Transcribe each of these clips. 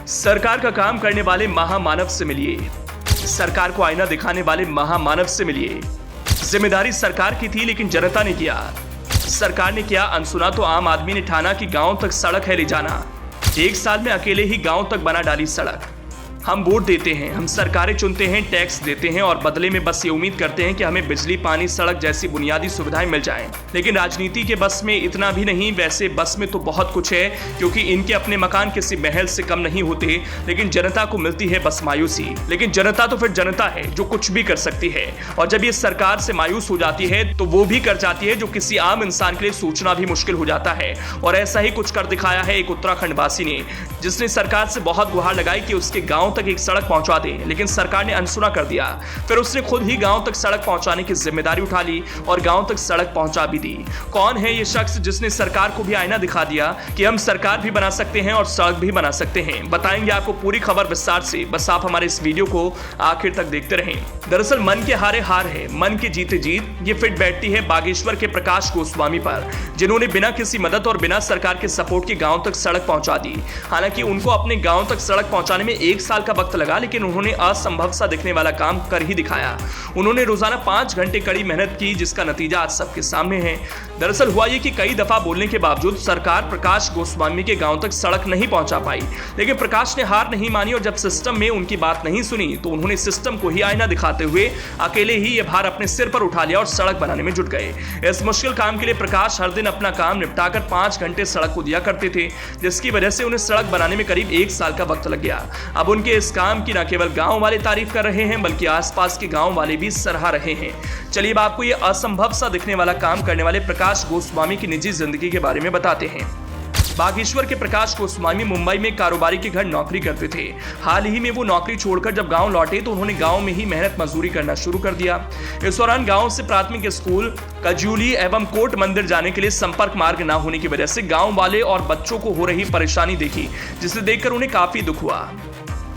सरकार का काम करने वाले महामानव से मिलिए। सरकार को आईना दिखाने वाले महामानव से मिलिए। जिम्मेदारी सरकार की थी लेकिन जनता ने किया। सरकार ने किया अनसुना तो आम आदमी ने ठाना कि गांव तक सड़क है ले जाना। 1 साल में अकेले ही गांव तक बना डाली सड़क। हम वोट देते हैं, हम सरकारें चुनते हैं, टैक्स देते हैं और बदले में बस ये उम्मीद करते हैं कि हमें बिजली, पानी, सड़क जैसी बुनियादी सुविधाएं मिल जाएं। लेकिन राजनीति के बस में इतना भी नहीं। वैसे बस में तो बहुत कुछ है, क्योंकि इनके अपने मकान किसी महल से कम नहीं होते। लेकिन जनता को मिलती है बस मायूसी। लेकिन जनता तो फिर जनता है जो कुछ भी कर सकती है, और जब ये सरकार से मायूस हो जाती है तो वो भी कर जाती है जो किसी आम इंसान के लिए सोचना भी मुश्किल हो जाता है। और ऐसा ही कुछ कर दिखाया है एक उत्तराखंड वासी ने, जिसने सरकार से बहुत गुहार लगाई कि उसके गांव तक एक सड़क पहुंचा दे, लेकिन सरकार ने अनसुना कर दिया। फिर उसने खुद ही गांव तक सड़क पहुंचाने की जिम्मेदारी उठा ली और गांव तक सड़क पहुंचा भी दी। कौन है ये शख्स जिसने सरकार को भी आईना दिखा दिया कि हम सरकार भी बना सकते हैं और सड़क भी बना सकते हैं? बताएंगे आपको पूरी खबर विस्तार से, बस आप हमारे इस वीडियो को आखिर तक देखते रहें। दरअसल मन के हारे हार है, मन के जीते जीत। ये फिट बैठती है बागेश्वर के प्रकाश गोस्वामी पर, जिन्होंने बिना किसी मदद और बिना सरकार के सपोर्ट के गांव तक सड़क पहुंचा दी। हालांकि उनको अपने गांव तक सड़क पहुंचाने में 1 साल का वक्त लगा, लेकिन उन्होंने असंभव सा दिखने वाला काम कर ही दिखाया। उन्होंने रोजाना 5 घंटे कड़ी मेहनत की, जिसका नतीजा आज सबके सामने है। दरअसल हुआ ये कि कई दफा बोलने के बावजूद सरकार प्रकाश गोस्वामी के गांव तक सड़क नहीं पहुंचा पाई, लेकिन प्रकाश ने हार नहीं मानी और जब सिस्टम में उनकी बात नहीं सुनी तो उन्होंने सिस्टम को ही आईना दिखाते हुए अकेले ही ये भार अपने सिर पर उठा लिया और सड़क बनाने में जुट गए। इस मुश्किल काम के लिए प्रकाश हर दिन अपना काम निपटाकर 5 घंटे सड़क को दिया करते थे, जिसकी वजह से उन्हें सड़क बनाने में करीब 1 साल का वक्त लग गया। अब उनके इस काम की न केवल गांव वाले तारीफ कर रहे हैं, बल्कि आसपास के गांव वाले भी सराह रहे हैं। चलिए अब आपको यह असंभव सा दिखने वाला काम करने वाले प्रकाश गोस्वामी की निजी जिंदगी के बारे में बताते हैं। बागेश्वर के प्रकाश गोस्वामी मुंबई में कारोबारी के घर नौकरी करते थे। हाल ही में वो नौकरी छोड़कर जब गांव लौटे तो उन्होंने गांव में ही मेहनत मजदूरी करना शुरू कर दिया। इस दौरान गांव से प्राथमिक स्कूल, कजूली एवं कोट मंदिर जाने के लिए संपर्क मार्ग न होने की वजह से गांव वाले और बच्चों को हो रही परेशानी देखी, जिसे देखकर उन्हें काफी दुख हुआ।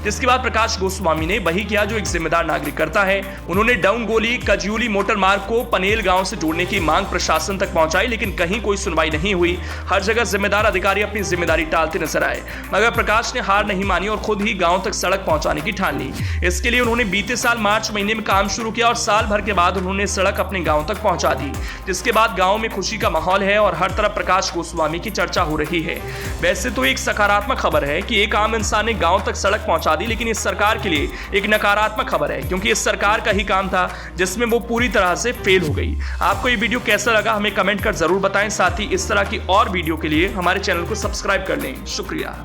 जिसके बाद प्रकाश गोस्वामी ने वही किया जो एक जिम्मेदार नागरिक करता है। उन्होंने डाउनगोली कजयूली मोटर मार्ग को पनेल गांव से जोड़ने की मांग प्रशासन तक पहुंचाई, लेकिन कहीं कोई सुनवाई नहीं हुई। हर जगह जिम्मेदार अधिकारी अपनी जिम्मेदारी टालते नजर आए, मगर प्रकाश ने हार नहीं मानी और खुद ही गांव तक सड़क पहुंचाने की ठान ली। इसके लिए उन्होंने बीते साल मार्च महीने में काम शुरू किया और साल भर के बाद उन्होंने सड़क अपने गाँव तक पहुंचा दी, जिसके बाद गाँव में खुशी का माहौल है और हर तरफ प्रकाश गोस्वामी की चर्चा हो रही है। वैसे तो एक सकारात्मक खबर है कि एक आम इंसान ने गाँव तक सड़क पहुंचा दी, लेकिन इस सरकार के लिए एक नकारात्मक खबर है, क्योंकि इस सरकार का ही काम था जिसमें वो पूरी तरह से फेल हो गई। आपको ये वीडियो कैसा लगा हमें कमेंट कर जरूर बताएं। साथ ही इस तरह की और वीडियो के लिए हमारे चैनल को सब्सक्राइब कर लें। शुक्रिया।